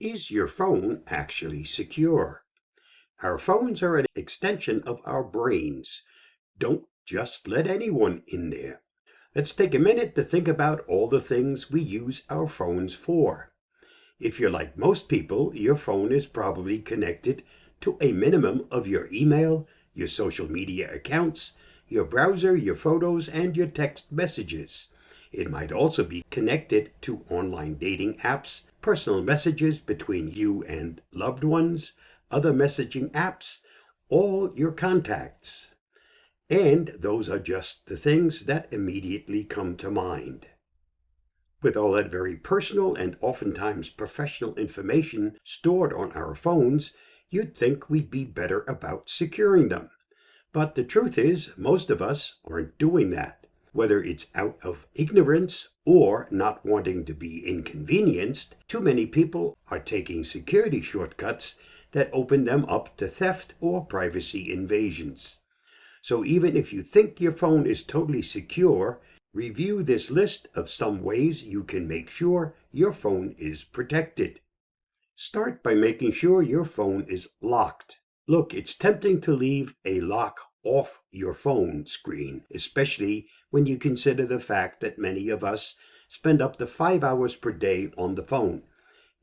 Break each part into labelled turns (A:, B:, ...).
A: Is your phone actually secure? Our phones are an extension of our brains. Don't just let anyone in there. Let's take a minute to think about all the things we use our phones for. If you're like most people, your phone is probably connected to a minimum of your email, your social media accounts, your browser, your photos, and your text messages. It might also be connected to online dating apps, personal messages between you and loved ones, other messaging apps, all your contacts. And those are just the things that immediately come to mind. With all that very personal and oftentimes professional information stored on our phones, you'd think we'd be better about securing them. But the truth is, most of us aren't doing that. Whether it's out of ignorance or not wanting to be inconvenienced, too many people are taking security shortcuts that open them up to theft or privacy invasions. So even if you think your phone is totally secure, review this list of some ways you can make sure your phone is protected. Start by making sure your phone is locked. Look, it's tempting to leave a lock off your phone screen, especially when you consider the fact that many of us spend up to 5 hours per day on the phone.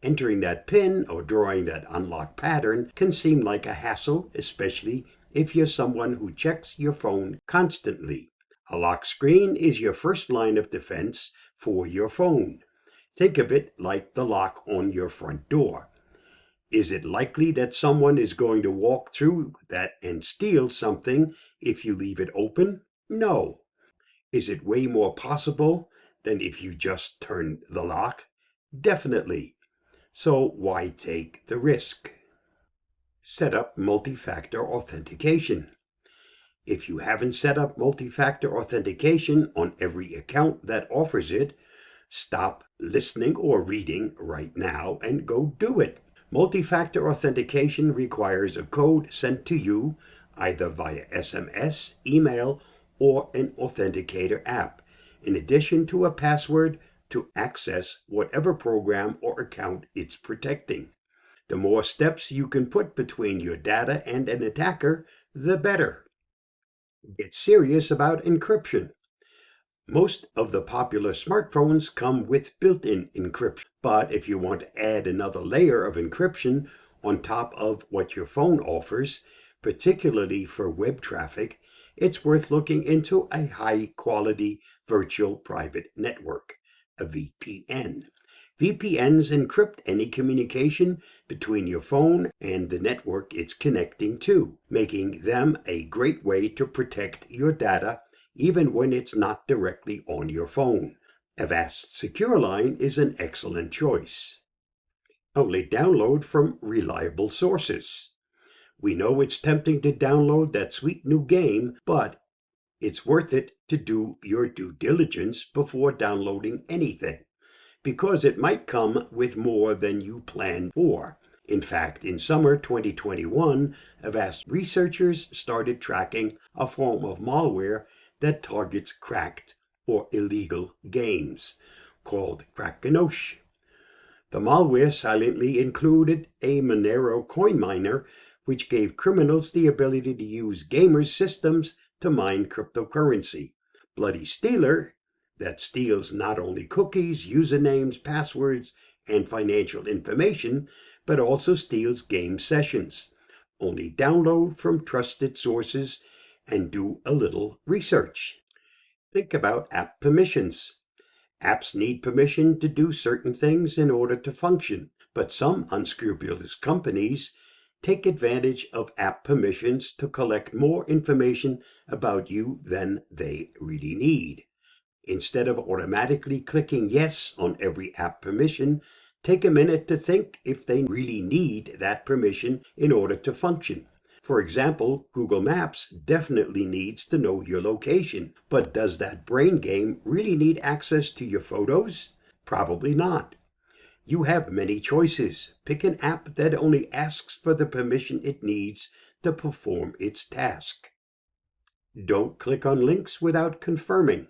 A: Entering that PIN or drawing that unlock pattern can seem like a hassle, especially if you're someone who checks your phone constantly. A lock screen is your first line of defense for your phone. Think of it like the lock on your front door. Is it likely that someone is going to walk through that and steal something if you leave it open? No. Is it way more possible than if you just turn the lock? Definitely. So why take the risk? Set up multi-factor authentication. If you haven't set up multi-factor authentication on every account that offers it, stop listening or reading right now and go do it. Multi-factor authentication requires a code sent to you either via SMS, email, or an authenticator app, in addition to a password to access whatever program or account it's protecting. The more steps you can put between your data and an attacker, the better. Get serious about encryption. Most of the popular smartphones come with built-in encryption, but if you want to add another layer of encryption on top of what your phone offers, particularly for web traffic, it's worth looking into a high-quality virtual private network, a VPN. VPNs encrypt any communication between your phone and the network it's connecting to, making them a great way to protect your data even when it's not directly on your phone. Avast SecureLine is an excellent choice. Only download from reliable sources. We know it's tempting to download that sweet new game, but it's worth it to do your due diligence before downloading anything, because it might come with more than you planned for. In fact, in summer 2021, Avast researchers started tracking a form of malware that targets cracked or illegal games, called Krakenos. The malware silently included a Monero coin miner, which gave criminals the ability to use gamers' systems to mine cryptocurrency. Bloody Stealer, that steals not only cookies, usernames, passwords, and financial information, but also steals game sessions. Only download from trusted sources and do a little research. Think about app permissions. Apps need permission to do certain things in order to function, but some unscrupulous companies take advantage of app permissions to collect more information about you than they really need. Instead of automatically clicking yes on every app permission, take a minute to think if they really need that permission in order to function. For example, Google Maps definitely needs to know your location, but does that brain game really need access to your photos? Probably not. You have many choices. Pick an app that only asks for the permission it needs to perform its task. Don't click on links without confirming.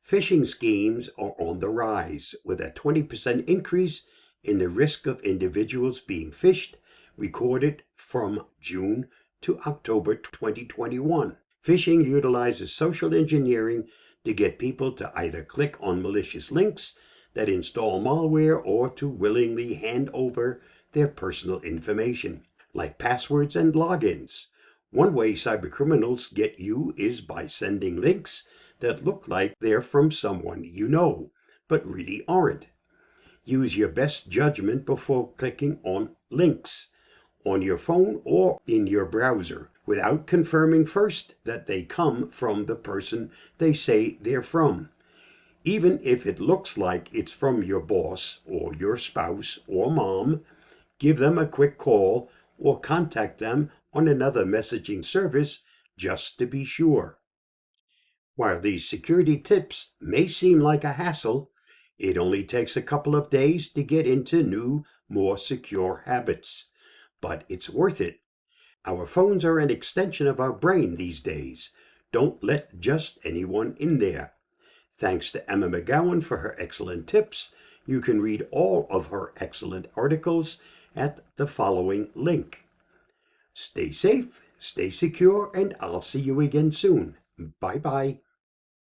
A: Phishing schemes are on the rise, with a 20% increase in the risk of individuals being phished recorded from June to October 2021. Phishing utilizes social engineering to get people to either click on malicious links that install malware or to willingly hand over their personal information, like passwords and logins. One way cybercriminals get you is by sending links that look like they're from someone you know, but really aren't. Use your best judgment before clicking on links on your phone or in your browser without confirming first that they come from the person they say they're from. Even if it looks like it's from your boss or your spouse or mom, give them a quick call or contact them on another messaging service just to be sure. While these security tips may seem like a hassle, it only takes a couple of days to get into new, more secure habits. But it's worth it. Our phones are an extension of our brain these days. Don't let just anyone in there. Thanks to Emma McGowan for her excellent tips. You can read all of her excellent articles at the following link. Stay safe, stay secure, and I'll see you again soon. Bye bye.